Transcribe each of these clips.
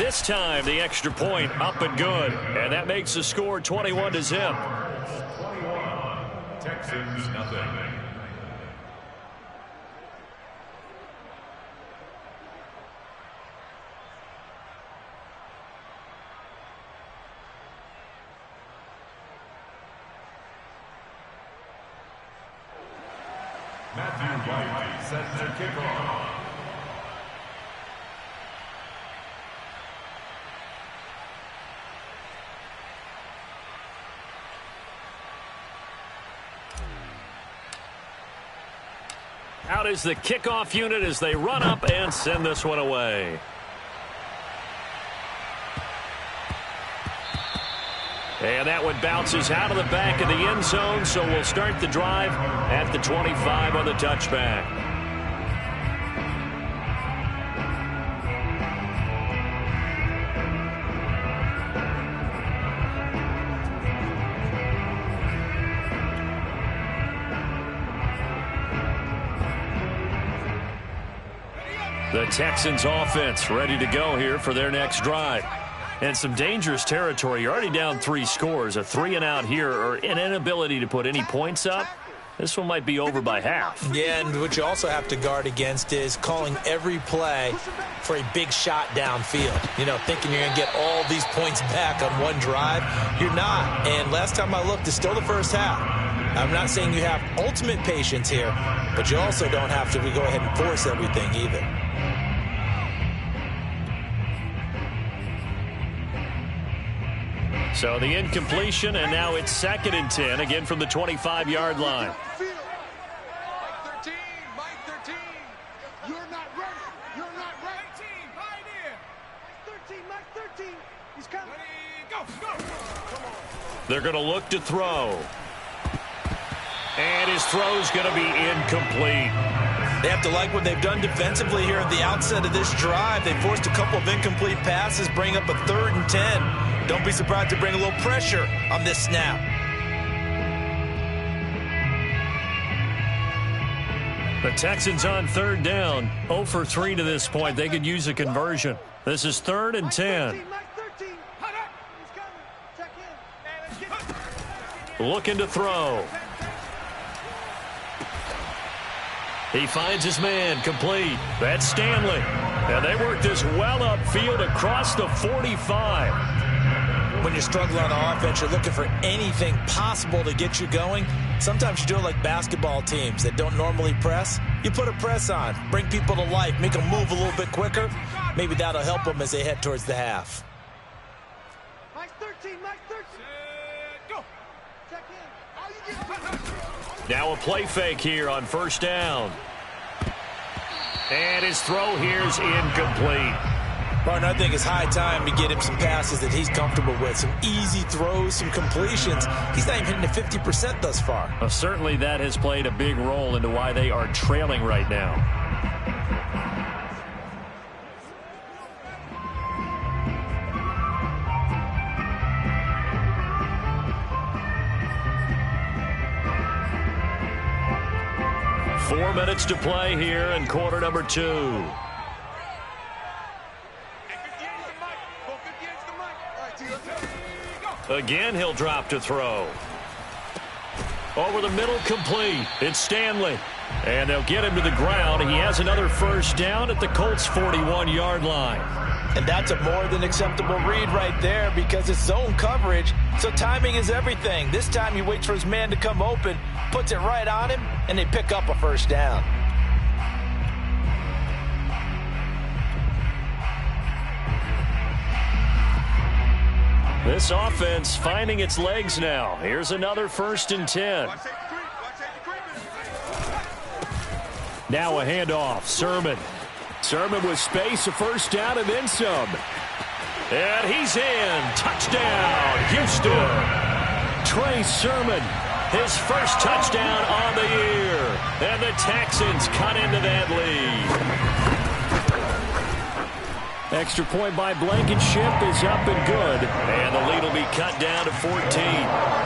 This time, the extra point up and good. And that makes the score 21-0. Texans nothing. Matthew White set to kick off. Out is the kickoff unit as they run up and send this one away. And that one bounces out of the back of the end zone, so we'll start the drive at the 25 on the touchback. The Texans offense ready to go here for their next drive. And some dangerous territory. You're already down 3 scores. A 3-and-out here or an inability to put any points up. This one might be over by half. Yeah, and what you also have to guard against is calling every play for a big shot downfield. You know, thinking you're going to get all these points back on one drive. You're not. And last time I looked, it's still the first half. I'm not saying you have ultimate patience here, but you also don't have to go ahead and force everything either. So the incompletion, and now it's 2nd and 10, again from the 25-yard line. Mike 13, you're not ready. You're not ready. 13, pioneer. Mike 13, he's coming. Go. Come on. They're going to look to throw. And his throw's going to be incomplete. They have to like what they've done defensively here at the outset of this drive. They forced a couple of incomplete passes, bring up a 3rd and 10. Don't be surprised to bring a little pressure on this snap. The Texans on 3rd down. 0 for 3 to this point. They could use a conversion. This is 3rd and 10. Looking to throw. He finds his man, complete. That's Stanley. And they work this well upfield across the 45. When you're struggling on offense, you're looking for anything possible to get you going. Sometimes you do it like basketball teams that don't normally press. You put a press on, bring people to life, make them move a little bit quicker. Maybe that'll help them as they head towards the half. Mike 13, go. Check in. Now a play fake here on 1st down. And his throw here is incomplete. Martin, I think it's high time to get him some passes that he's comfortable with. Some easy throws, some completions. He's not even hitting the 50% thus far. Well, certainly that has played a big role into why they are trailing right now. 4 minutes to play here in quarter number 2. Again, he'll drop to throw. Over the middle, complete. It's Stanley. And they'll get him to the ground. He has another 1st down at the Colts' 41-yard line. And that's a more than acceptable read right there because it's zone coverage, so timing is everything. This time he waits for his man to come open, puts it right on him, and they pick up a 1st down. This offense finding its legs now. Here's another 1st and 10. Now a handoff. Sermon with space, a 1st down, and then some. And he's in. Touchdown, Houston. Trey Sermon, his 1st touchdown on the year. And the Texans cut into that lead. Extra point by Blankenship is up and good. And the lead will be cut down to 14.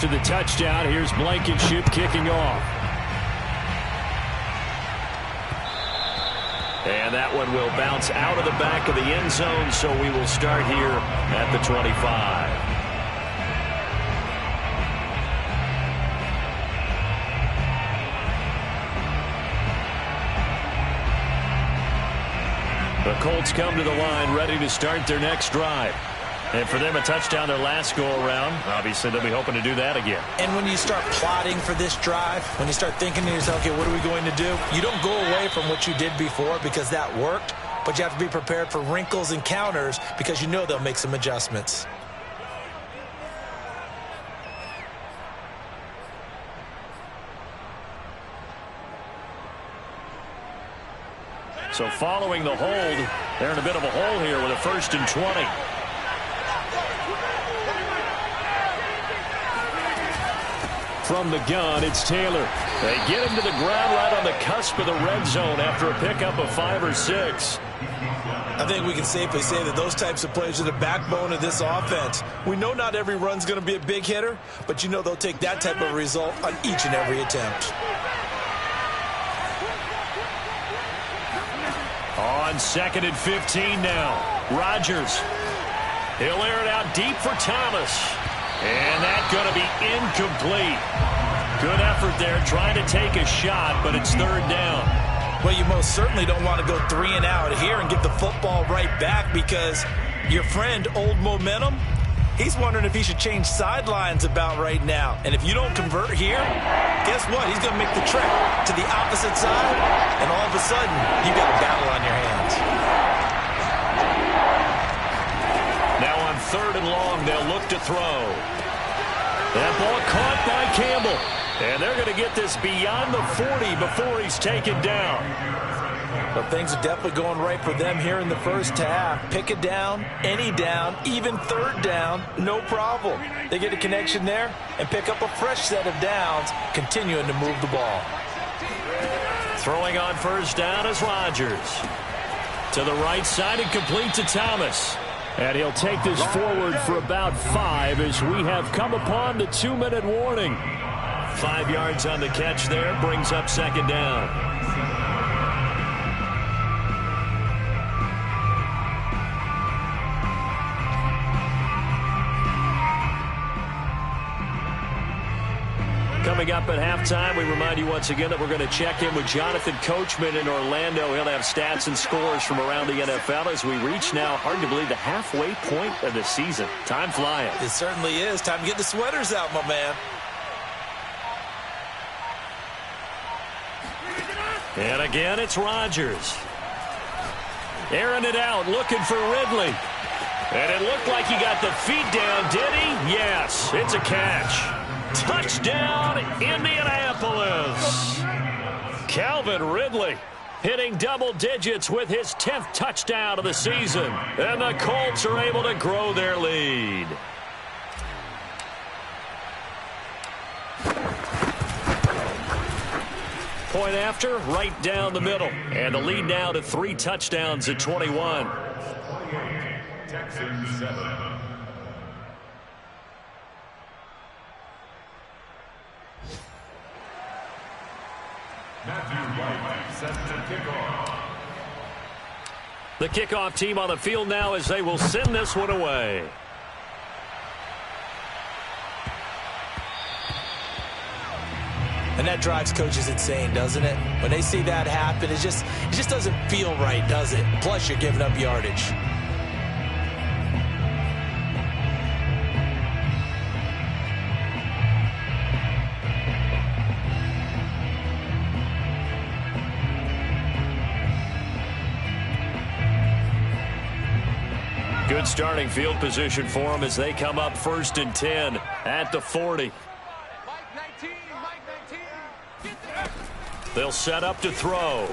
After the touchdown, here's Blankenship kicking off. And that one will bounce out of the back of the end zone, so we will start here at the 25. The Colts come to the line ready to start their next drive. And for them, a touchdown their last go-around. Obviously, they'll be hoping to do that again. And when you start plotting for this drive, when you start thinking to yourself, okay, what are we going to do? You don't go away from what you did before because that worked, but you have to be prepared for wrinkles and counters because you know they'll make some adjustments. So following the hold, they're in a bit of a hole here with a 1st and 20. From the gun, it's Taylor. They get him to the ground right on the cusp of the red zone after a pickup of 5 or 6. I think we can safely say that those types of plays are the backbone of this offense. We know not every run's going to be a big hitter, but you know they'll take that type of result on each and every attempt. On 2nd and 15 now. Rodgers. He'll air it out deep for Thomas. And that's going to be incomplete. Good effort there trying to take a shot, but it's 3rd down. Well, you most certainly don't want to go 3 and out here and get the football right back because your friend, Old Momentum, he's wondering if he should change sidelines about right now. And if you don't convert here, guess what? He's going to make the trek to the opposite side, and all of a sudden, you've got a battle on your hands. Now on 3rd and long, they'll look to throw. That ball caught by Campbell. And they're going to get this beyond the 40 before he's taken down. But things are definitely going right for them here in the first half. Pick it down, any down, even 3rd down, no problem. They get a connection there and pick up a fresh set of downs, continuing to move the ball. Throwing on 1st down is Rodgers. To the right side and complete to Thomas. And he'll take this forward for about 5 as we have come upon the 2-minute warning. 5 yards on the catch there, brings up 2nd down. Coming up at halftime, we remind you once again that we're going to check in with Jonathan Coachman in Orlando. He'll have stats and scores from around the NFL as we reach now, hard to believe, the halfway point of the season. Time flying. It certainly is. Time to get the sweaters out, my man. And again, it's Rodgers. Airing it out, looking for Ridley. And it looked like he got the feet down, did he? Yes, it's a catch. Touchdown, Indianapolis. Calvin Ridley hitting double digits with his 10th touchdown of the season. And the Colts are able to grow their lead. Point after, right down the middle. And the lead now to 3 touchdowns at 21. Texans 7. Matthew White set to kick off. The kickoff team on the field now as they will send this one away. And that drives coaches insane, doesn't it? When they see that happen, it just doesn't feel right, does it? Plus, you're giving up yardage. Good starting field position for them as they come up 1st and 10 at the 40. They'll set up to throw.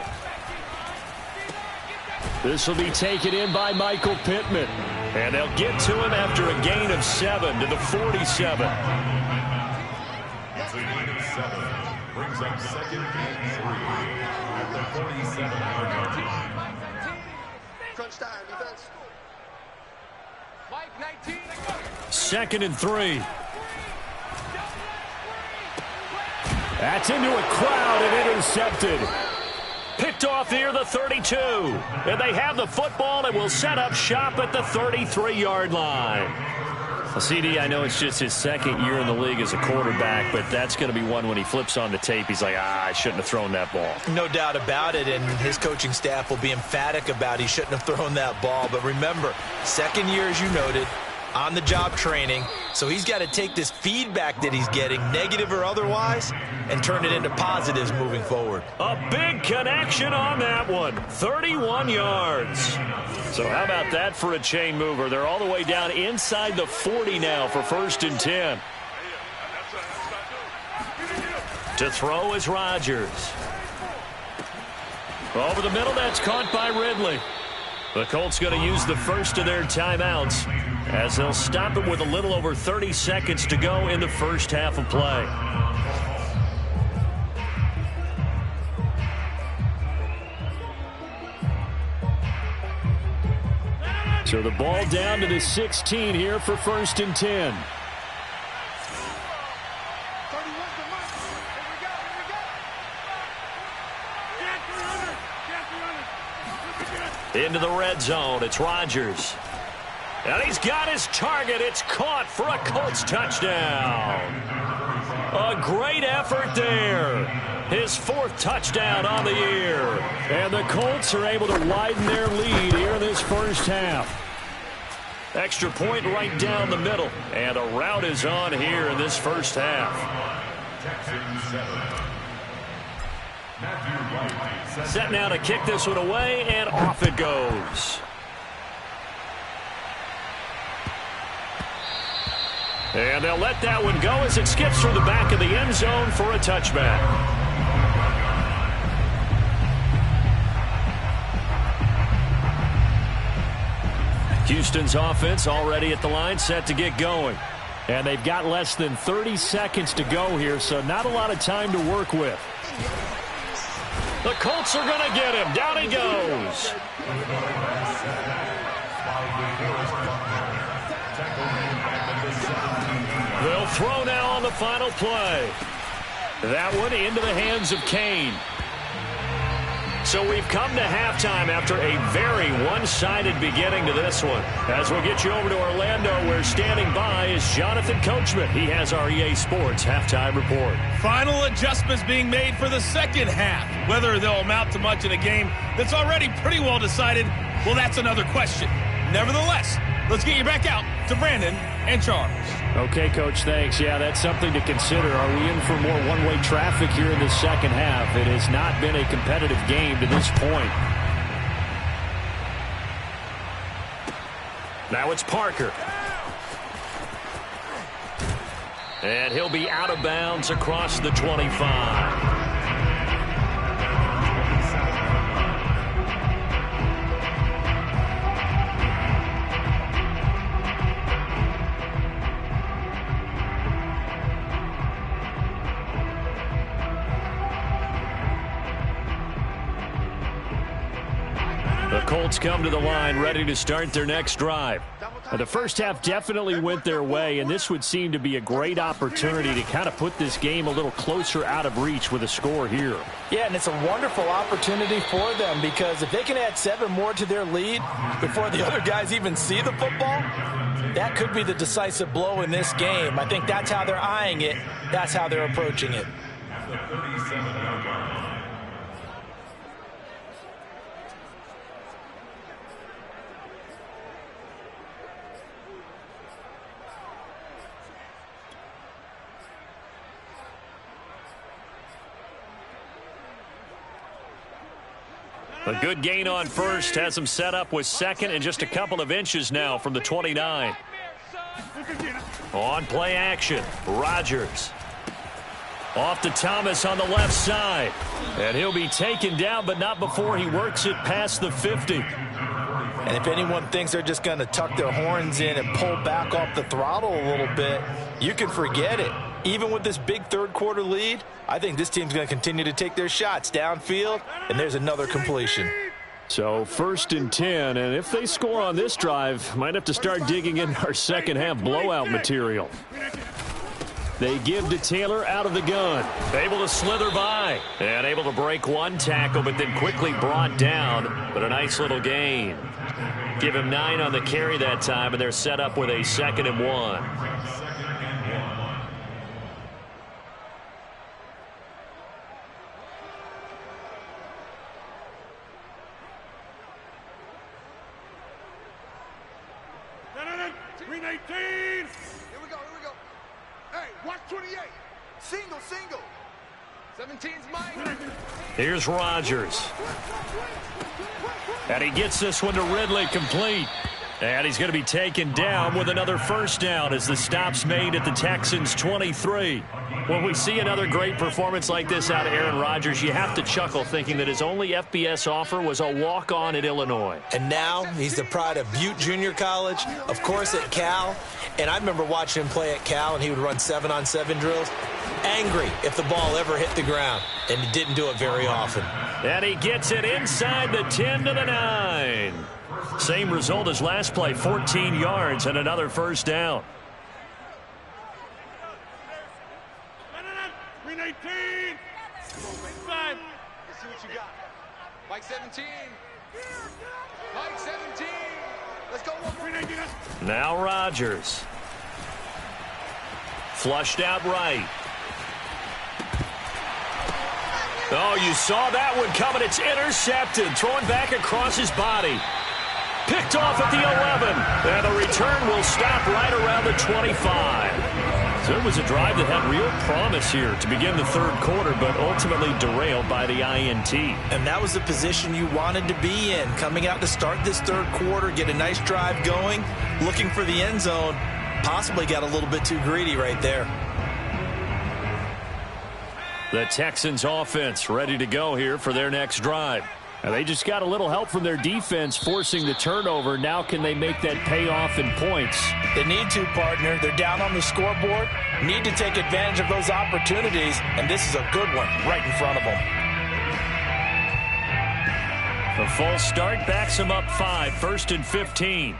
This will be taken in by Michael Pittman. And they'll get to him after a gain of 7 to the 47. It's a gain of 7. Brings up 2nd and 3 at the 47-yard line. Crunch time, defense. 2nd and 3. That's into a crowd and intercepted. Picked off near the 32. And they have the football and will set up shop at the 33-yard line. Well, CD, I know it's just his second year in the league as a quarterback, but that's going to be one when he flips on the tape. He's like, I shouldn't have thrown that ball. No doubt about it, and his coaching staff will be emphatic about he shouldn't have thrown that ball. But remember, second year, as you noted, on-the-job training, so he's got to take this feedback that he's getting, negative or otherwise, and turn it into positives moving forward. A big connection on that one. 31 yards. So how about that for a chain mover? They're all the way down inside the 40 now for 1st and 10. To throw is Rodgers. Over the middle, that's caught by Ridley. The Colts going to use the first of their timeouts as they'll stop it with a little over 30 seconds to go in the first half of play. So the ball down to the 16 here for 1st and 10. Into the red zone, it's Rodgers. And he's got his target. It's caught for a Colts touchdown. A great effort there. His 4th touchdown on the year. And the Colts are able to widen their lead here in this first half. Extra point right down the middle. And a route is on here in this first half. Set now to kick this one away, and off it goes. And they'll let that one go as it skips through the back of the end zone for a touchback. Houston's offense already at the line, set to get going. And they've got less than 30 seconds to go here, so not a lot of time to work with. The Colts are going to get him. Down he goes. They'll throw now on the final play. That one into the hands of Kane. So we've come to halftime after a very one-sided beginning to this one. As we'll get you over to Orlando, where standing by is Jonathan Coachman. He has our EA Sports halftime report. Final adjustments being made for the second half. Whether they'll amount to much in a game that's already pretty well decided, well, that's another question. Nevertheless, let's get you back out to Brandon and Charles. Okay, Coach, thanks. Yeah, that's something to consider. Are we in for more one-way traffic here in the second half? It has not been a competitive game to this point. Now it's Parker. And he'll be out of bounds across the 25. The Colts come to the line ready to start their next drive. The first half definitely went their way, and this would seem to be a great opportunity to kind of put this game a little closer out of reach with a score here. Yeah, and it's a wonderful opportunity for them, because if they can add 7 more to their lead before the other guys even see the football, that could be the decisive blow in this game. I think that's how they're eyeing it. That's how they're approaching it. A good gain on first has him set up with second and just a couple of inches now from the 29. On play action, Rodgers. Off to Thomas on the left side. And he'll be taken down, but not before he works it past the 50. And if anyone thinks they're just going to tuck their horns in and pull back off the throttle a little bit, you can forget it. Even with this big third-quarter lead, I think this team's going to continue to take their shots downfield, and there's another completion. So 1st and 10, and if they score on this drive, might have to start digging in our second-half blowout material. They give to Taylor out of the gun. Able to slither by. And able to break one tackle, but then quickly brought down. But a nice little gain. Give him 9 on the carry that time, and they're set up with a 2nd and 1. Here we go. Hey, watch 28. Single. 17's mine. Here's Rodgers. And he gets this one to Ridley, complete. And he's going to be taken down with another first down as the stop's made at the Texans' 23. When we see another great performance like this out of Aaron Rodgers, you have to chuckle thinking that his only FBS offer was a walk-on at Illinois. And now he's the pride of Butte Junior College, of course at Cal. And I remember watching him play at Cal, and he would run 7-on-7 drills. Angry if the ball ever hit the ground, and he didn't do it very often. And he gets it inside the 10 to the 9. Same result as last play, 14 yards and another first down. 18. Let's see what you got. Mike 17. Mike 17. Let's go. Now Rodgers. Flushed out right. Oh, you saw that one coming. It's intercepted. Throwing back across his body. Picked off at the 11. And the return will stop right around the 25. So it was a drive that had real promise here to begin the third quarter, but ultimately derailed by the INT. And that was the position you wanted to be in. Coming out to start this third quarter, get a nice drive going, looking for the end zone. Possibly got a little bit too greedy right there. The Texans offense ready to go here for their next drive. And they just got a little help from their defense forcing the turnover. Now can they make that pay off in points? They need to, partner. They're down on the scoreboard. Need to take advantage of those opportunities. And this is a good one right in front of them. The full start backs them up 5, 1st and 15.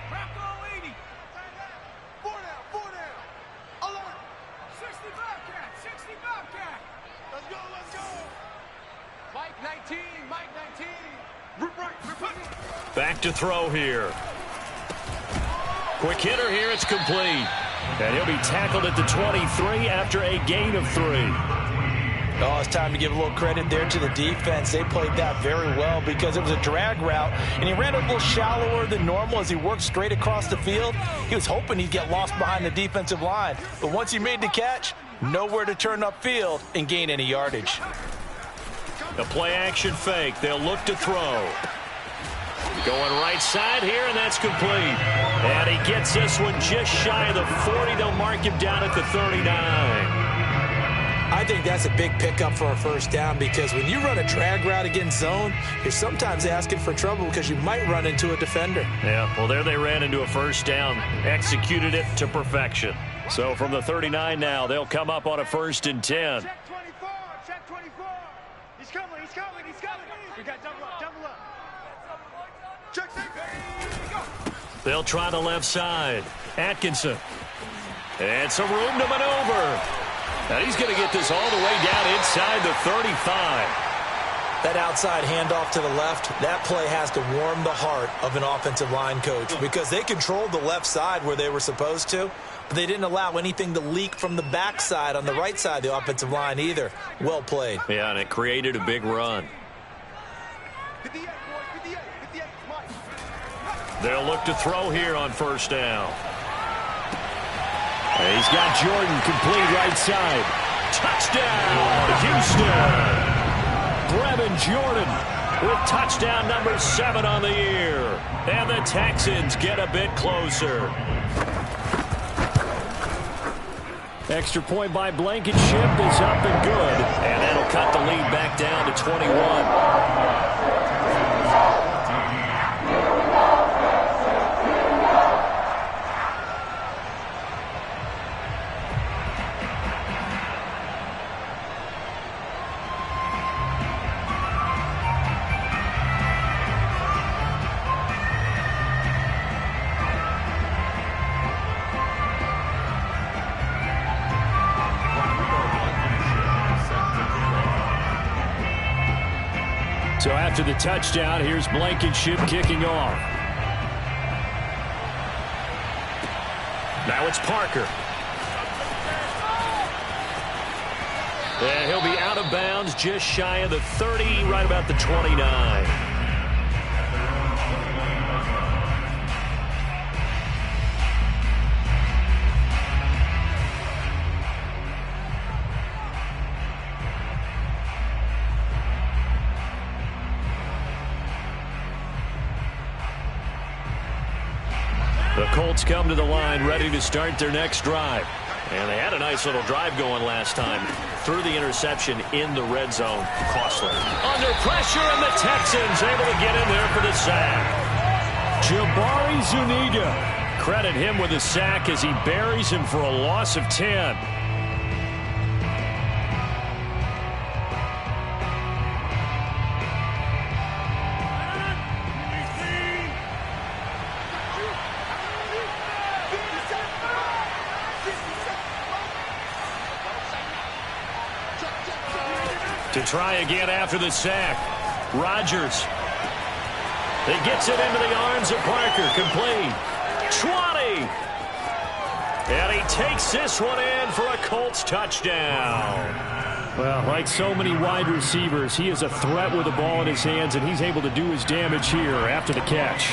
Back to throw here. Quick hitter here. It's complete. And he'll be tackled at the 23 after a gain of 3. Oh, it's time to give a little credit there to the defense. They played that very well because it was a drag route, and he ran a little shallower than normal as he worked straight across the field. He was hoping he'd get lost behind the defensive line. But once he made the catch, nowhere to turn upfield and gain any yardage. The play-action fake. They'll look to throw. Going right side here, and that's complete. And he gets this one just shy of the 40. They'll mark him down at the 39. I think that's a big pickup for a first down because when you run a drag route against zone, you're sometimes asking for trouble because you might run into a defender. Yeah, well, there they ran into a first down. Executed it to perfection. So from the 39 now, they'll come up on a 1st and 10. Check 24. Check 24. He's coming. We got double up. Check 6. They'll try the left side. Atkinson. And some room to maneuver. And he's going to get this all the way down inside the 35. That outside handoff to the left, that play has to warm the heart of an offensive line coach because they controlled the left side where they were supposed to, but they didn't allow anything to leak from the backside on the right side of the offensive line either. Well played. Yeah, and it created a big run. 58, boys. 58. Mike. They'll look to throw here on first down. And he's got Jordan complete right side. Touchdown, Houston. Brevin Jordan with touchdown number 7 on the year. And the Texans get a bit closer. Extra point by Blankenship is up and good. And that'll cut the lead back down to 21. So after the touchdown, here's Blankenship kicking off. Now it's Parker. And he'll be out of bounds just shy of the 30, right about the 29. The Colts come to the line ready to start their next drive. And they had a nice little drive going last time. Through the interception in the red zone. Costly. Under pressure, and the Texans able to get in there for the sack. Jabari Zuniga. Credit him with a sack as he buries him for a loss of 10. To try again after the sack. Rodgers. He gets it into the arms of Parker. Complete. 20. And he takes this one in for a Colts touchdown. Well, like so many wide receivers, he is a threat with the ball in his hands, and he's able to do his damage here after the catch.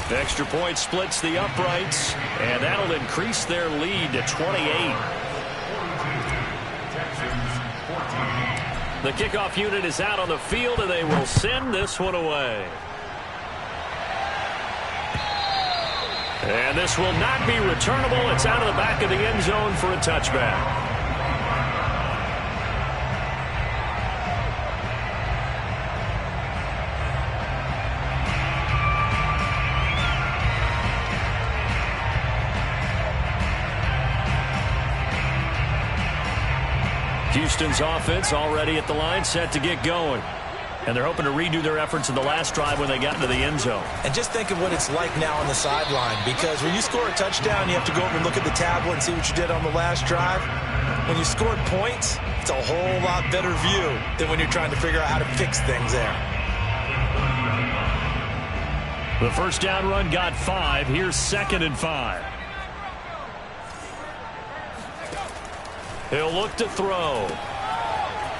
The extra point splits the uprights, and that'll increase their lead to 28. The kickoff unit is out on the field, and they will send this one away. And this will not be returnable. It's out of the back of the end zone for a touchback. Houston's offense already at the line, set to get going. And they're hoping to redo their efforts in the last drive when they got into the end zone. And just think of what it's like now on the sideline, because when you score a touchdown, you have to go over and look at the tablet and see what you did on the last drive. When you scored points, it's a whole lot better view than when you're trying to figure out how to fix things there. The first down run got 5. Here's 2nd and 5. He'll look to throw.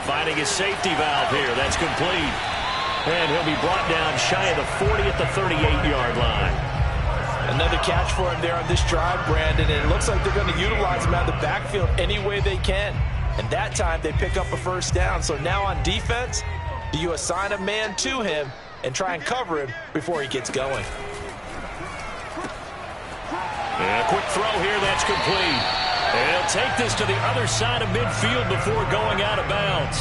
Finding his safety valve here. That's complete. And he'll be brought down shy of the 40 at the 38-yard line. Another catch for him there on this drive, Brandon. And it looks like they're going to utilize him out of the backfield any way they can. And that time they pick up a first down. So now on defense, do you assign a man to him and try and cover him before he gets going? And a quick throw here. That's complete. And he'll take this to the other side of midfield before going out of bounds.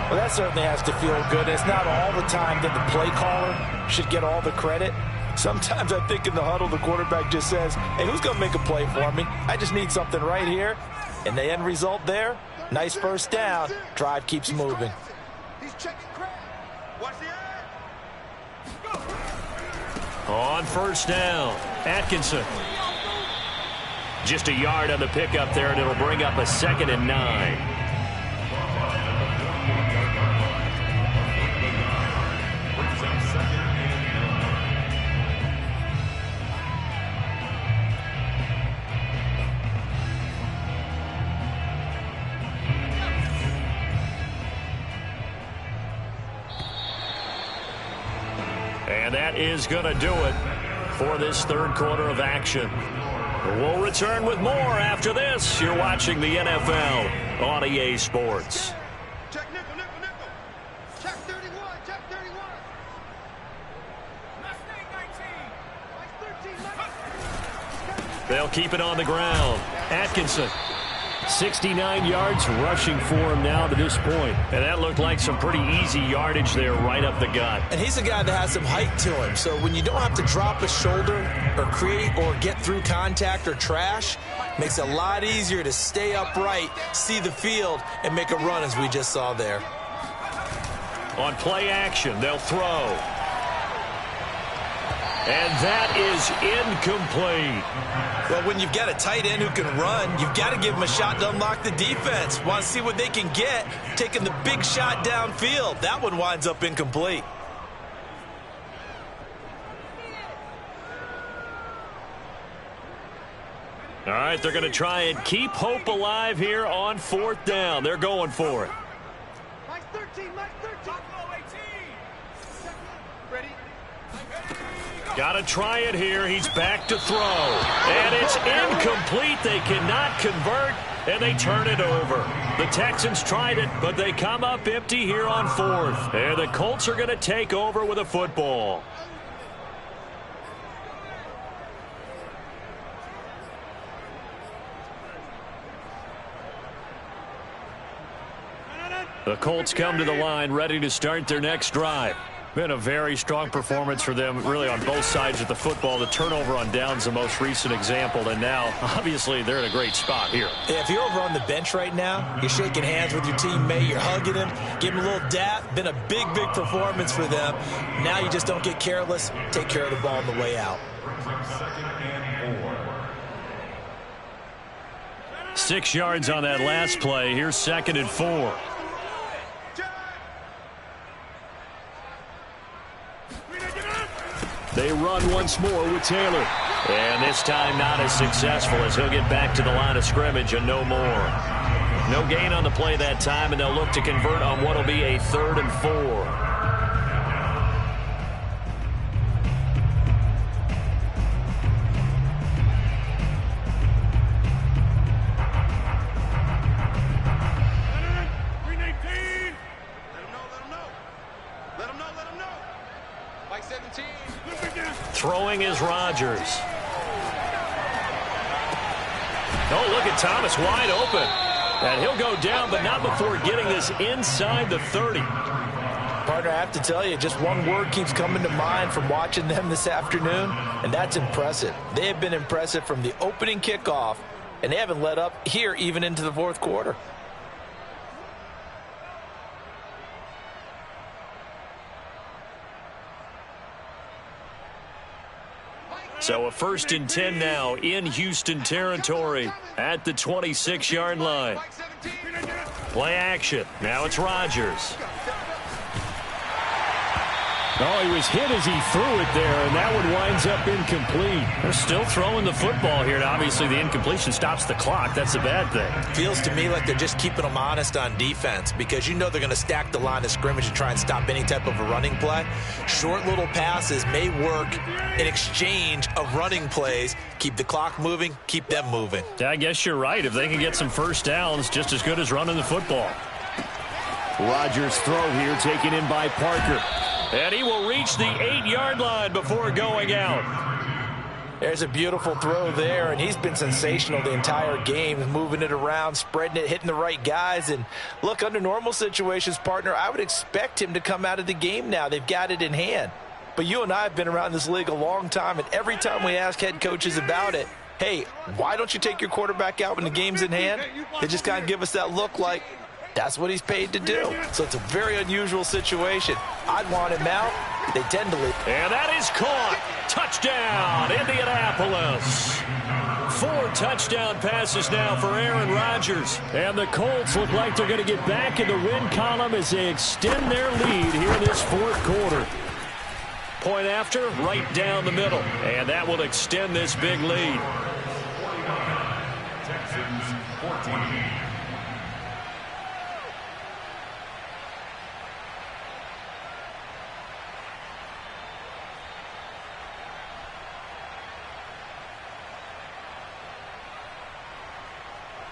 Well, that certainly has to feel good. It's not all the time that the play caller should get all the credit. Sometimes I think in the huddle, the quarterback just says, hey, who's going to make a play for me? I just need something right here. And the end result there, nice first down. Drive keeps moving. He's checking crowd. Watch the eye. On first down, Atkinson. Just a yard on the pickup there, and it'll bring up a 2nd and 9. And that is going to do it for this third quarter of action. We'll return with more after this. You're watching the NFL on EA Sports. Check nickel, nickel, nickel. Check 31, check 31. Nice 13. They'll keep it on the ground. Atkinson, 69 yards rushing for him now to this point. And that looked like some pretty easy yardage there right up the gut. And he's a guy that has some height to him. So when you don't have to drop a shoulder or create or get through contact or trash, makes it a lot easier to stay upright, see the field, and make a run as we just saw there. On play action, they'll throw. And that is incomplete. Well, when you've got a tight end who can run, you've got to give him a shot to unlock the defense. Want to see what they can get, taking the big shot downfield. That one winds up incomplete. All right, they're going to try and keep hope alive here on 4th down. They're going for it. Mike 13, Mike 13. Ready? Got to try it here. He's back to throw. And it's incomplete. They cannot convert, and they turn it over. The Texans tried it, but they come up empty here on 4th. And the Colts are going to take over with a football. The Colts come to the line ready to start their next drive. Been a very strong performance for them, really, on both sides of the football. The turnover on downs, the most recent example, and now, obviously, they're in a great spot here. Yeah, if you're over on the bench right now, you're shaking hands with your teammate, you're hugging him, giving him a little dap. Been a big, big performance for them. Now you just don't get careless. Take care of the ball on the way out. 6 yards on that last play. Here's 2nd and 4. They run once more with Taylor. And this time not as successful as he'll get back to the line of scrimmage and no more. No gain on the play that time, and they'll look to convert on what will be a 3rd and 4. Throwing is Rodgers. Oh, look at Thomas wide open. And he'll go down, but not before getting this inside the 30. Partner, I have to tell you, just one word keeps coming to mind from watching them this afternoon, and that's impressive. They have been impressive from the opening kickoff, and they haven't let up here even into the 4th quarter. So a 1st and 10 now in Houston territory at the 26-yard line. Play action. Now it's Rodgers. Oh, he was hit as he threw it there, and that one winds up incomplete. They're still throwing the football here, and obviously the incompletion stops the clock. That's a bad thing. Feels to me like they're just keeping them honest on defense because you know they're going to stack the line of scrimmage and try and stop any type of a running play. Short little passes may work in exchange of running plays. Keep the clock moving, keep them moving. I guess you're right. If they can get some first downs, just as good as running the football. Rodgers' throw here taken in by Parker. And he will reach the 8-yard line before going out. There's a beautiful throw there, and he's been sensational the entire game, moving it around, spreading it, hitting the right guys. And look, under normal situations, partner, I would expect him to come out of the game now. They've got it in hand. But you and I have been around this league a long time, and every time we ask head coaches about it, hey, why don't you take your quarterback out when the game's in hand? They just kind of give us that look like, that's what he's paid to do. So it's a very unusual situation. I'd want him out. They tend to leave. And that is caught. Touchdown, Indianapolis. 4 touchdown passes now for Aaron Rodgers. And the Colts look like they're going to get back in the win column as they extend their lead here in this 4th quarter. Point after, right down the middle. And that will extend this big lead. Texans 14.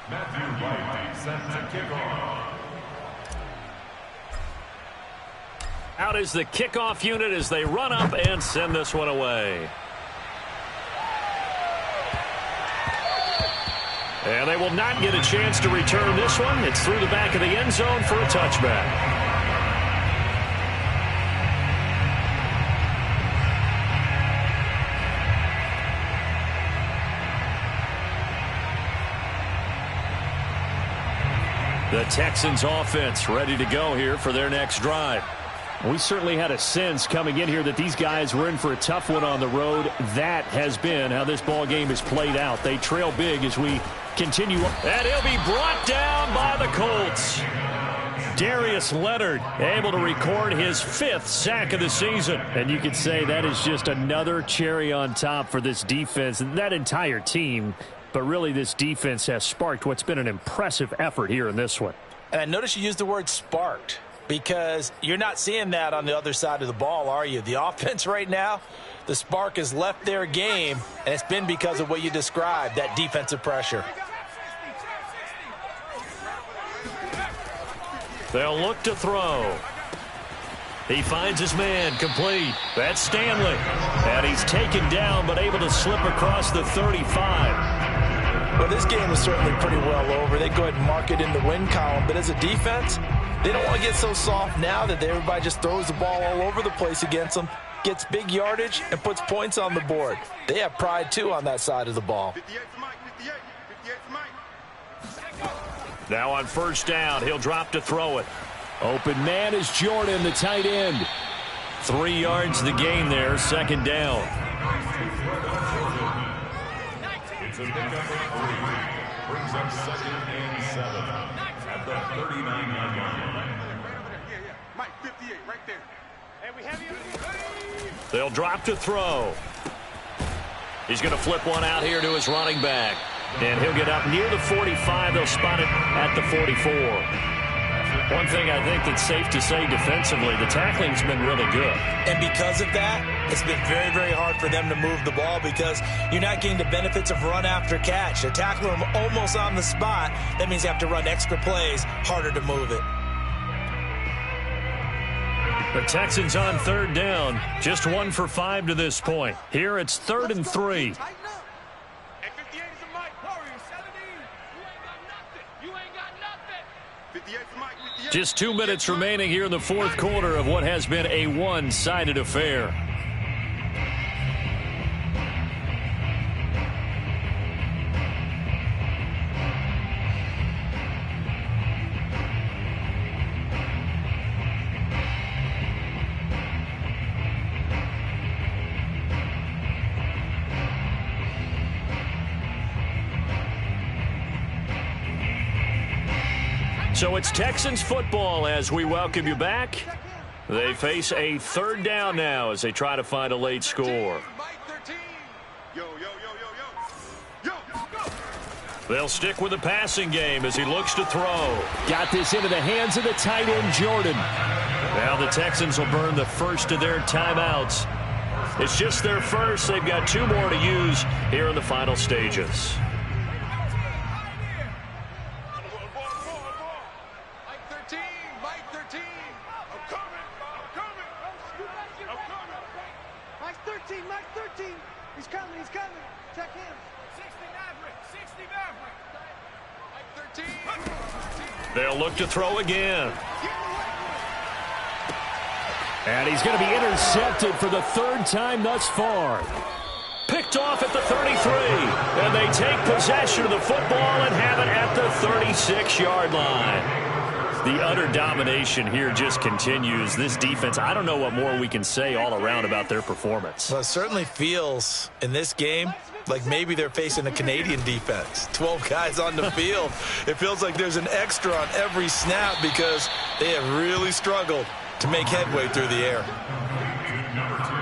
Matthew Wright set to kick off. Out is the kickoff unit as they run up and send this one away. And they will not get a chance to return this one. It's through the back of the end zone for a touchback. The Texans offense ready to go here for their next drive. We certainly had a sense coming in here that these guys were in for a tough one on the road. That has been how this ball game has played out. They trail big as we continue. And he'll be brought down by the Colts. Darius Leonard able to record his 5th sack of the season. And you could say that is just another cherry on top for this defense and that entire team. But really this defense has sparked what's been an impressive effort here in this one. And I noticed you used the word sparked, because you're not seeing that on the other side of the ball, are you? The offense right now, the spark has left their game, and it's been because of what you described, that defensive pressure. They'll look to throw. He finds his man, complete. That's Stanley. And he's taken down, but able to slip across the 35. Well, this game is certainly pretty well over. They go ahead and mark it in the win column, but as a defense, they don't want to get so soft now that everybody just throws the ball all over the place against them, gets big yardage, and puts points on the board. They have pride, too, on that side of the ball. Now on first down, he'll drop to throw it. Open man is Jordan, the tight end. 3 yards the gain there, 2nd down. It's a pickup of 3. Brings up 2nd and 7 at the 39-yard line. Mike, 58, right there. And we have you. They'll drop to throw. He's going to flip one out here to his running back. And he'll get up near the 45. They'll spot it at the 44. One thing I think that's safe to say defensively, the tackling's been really good. And because of that, it's been very, very hard for them to move the ball because you're not getting the benefits of run after catch. They're tackling them almost on the spot. That means you have to run extra plays, harder to move it. The Texans on 3rd down, just 1 for 5 to this point. Here it's 3rd and 3. Just 2 minutes remaining here in the 4th quarter of what has been a one-sided affair. So it's Texans football as we welcome you back. They face a 3rd down now as they try to find a late score. They'll stick with the passing game as he looks to throw. Got this into the hands of the tight end, Jordan. Now the Texans will burn the first of their timeouts. It's just their first. They've got 2 more to use here in the final stages. They'll look to throw again. And he's going to be intercepted for the 3rd time thus far. Picked off at the 33. And they take possession of the football and have it at the 36-yard line. The utter domination here just continues. This defense, I don't know what more we can say all around about their performance. Well, it certainly feels in this game like maybe they're facing a Canadian defense. 12 guys on the field. It feels like there's an extra on every snap because they have really struggled to make headway through the air.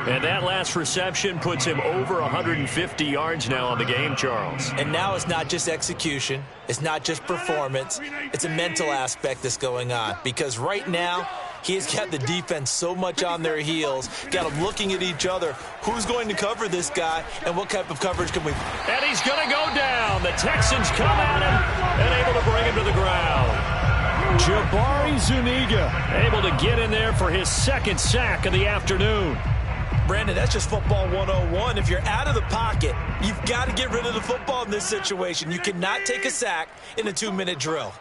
And that last reception puts him over 150 yards now on the game, Charles. And now it's not just execution. It's not just performance. It's a mental aspect that's going on. Because right now, he has got the defense so much on their heels, got them looking at each other. Who's going to cover this guy, and what type of coverage can we... And he's going to go down. The Texans come at him and able to bring him to the ground. Jabari Zuniga able to get in there for his 2nd sack of the afternoon. Brandon, that's just football 101. If you're out of the pocket, you've got to get rid of the football in this situation. You cannot take a sack in a 2-minute drill.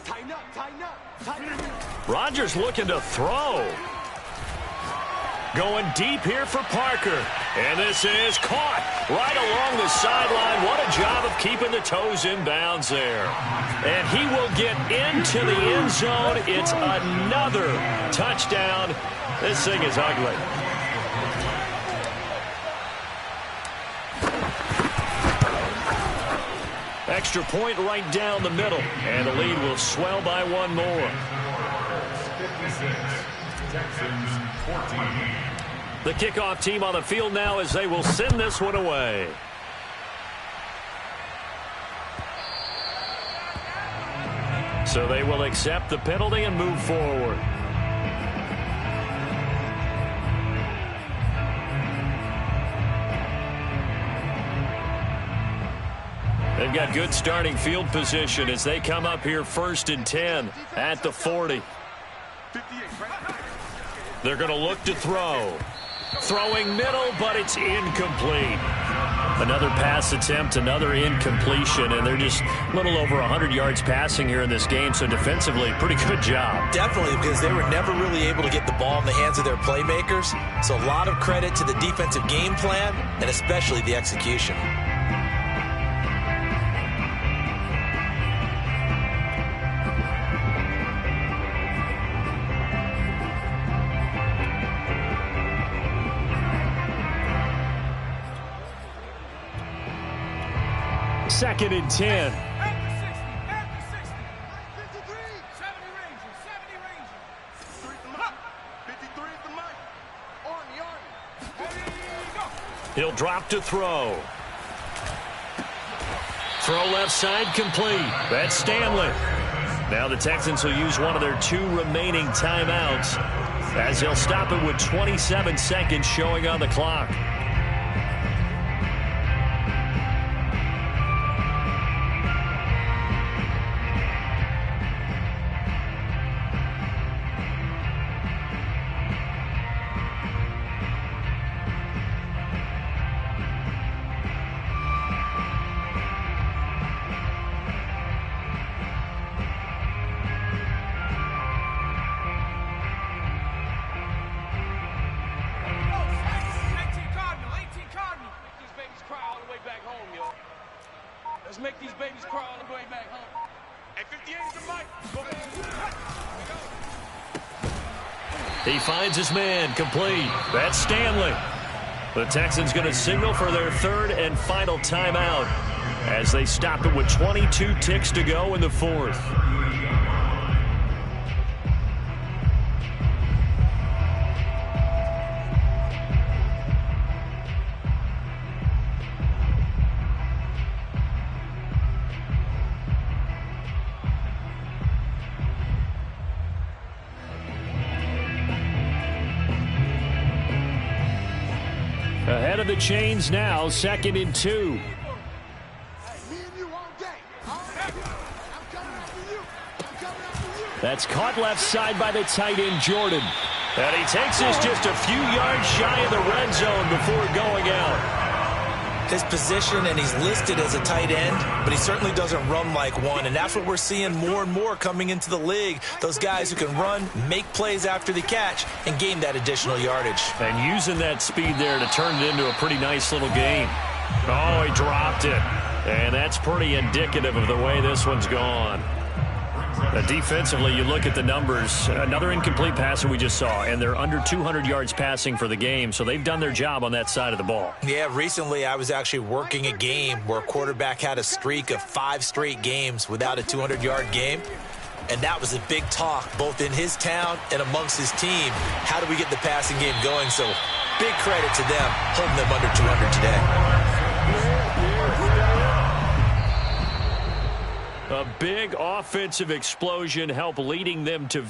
Tighten up, tighten up, tighten up. Rodgers looking to throw. Going deep here for Parker. And this is caught right along the sideline. What a job of keeping the toes in bounds there. And he will get into the end zone. It's another touchdown. This thing is ugly. Extra point right down the middle. And the lead will swell by one more. 56, Texans 14. The kickoff team on the field now as they will send this one away. So they will accept the penalty and move forward. They've got good starting field position as they come up here 1st and 10 at the 40. They're going to look to throw. Throwing middle, but it's incomplete. Another pass attempt, another incompletion, and they're just a little over 100 yards passing here in this game, so defensively, pretty good job. Definitely, because they were never really able to get the ball in the hands of their playmakers, so a lot of credit to the defensive game plan and especially the execution. Second and 10. He'll drop to throw. Throw left side complete. That's Stanley. Now the Texans will use one of their 2 remaining timeouts as they'll stop it with 27 seconds showing on the clock. Let's make these babies cry all the way back home. Hey, 58 is the mic. Go ahead. He finds his man complete. That's Stanley. The Texans going to signal for their 3rd and final timeout as they stop it with 22 ticks to go in the 4th. Ahead of the chains now, 2nd and 2. That's caught left side by the tight end, Jordan. And he takes this just a few yards shy of the red zone before going out. His position, and he's listed as a tight end, but he certainly doesn't run like one, and that's what we're seeing more and more coming into the league. Those guys who can run, make plays after the catch, and gain that additional yardage. And using that speed there to turn it into a pretty nice little game. Oh, he dropped it. And that's pretty indicative of the way this one's gone. Defensively, you look at the numbers. Another incomplete pass that we just saw, and they're under 200 yards passing for the game, so they've done their job on that side of the ball. Yeah, recently I was actually working a game where a quarterback had a streak of 5 straight games without a 200-yard game, and that was a big talk both in his town and amongst his team. How do we get the passing game going? So big credit to them holding them under 200 today. A big offensive explosion helped leading them to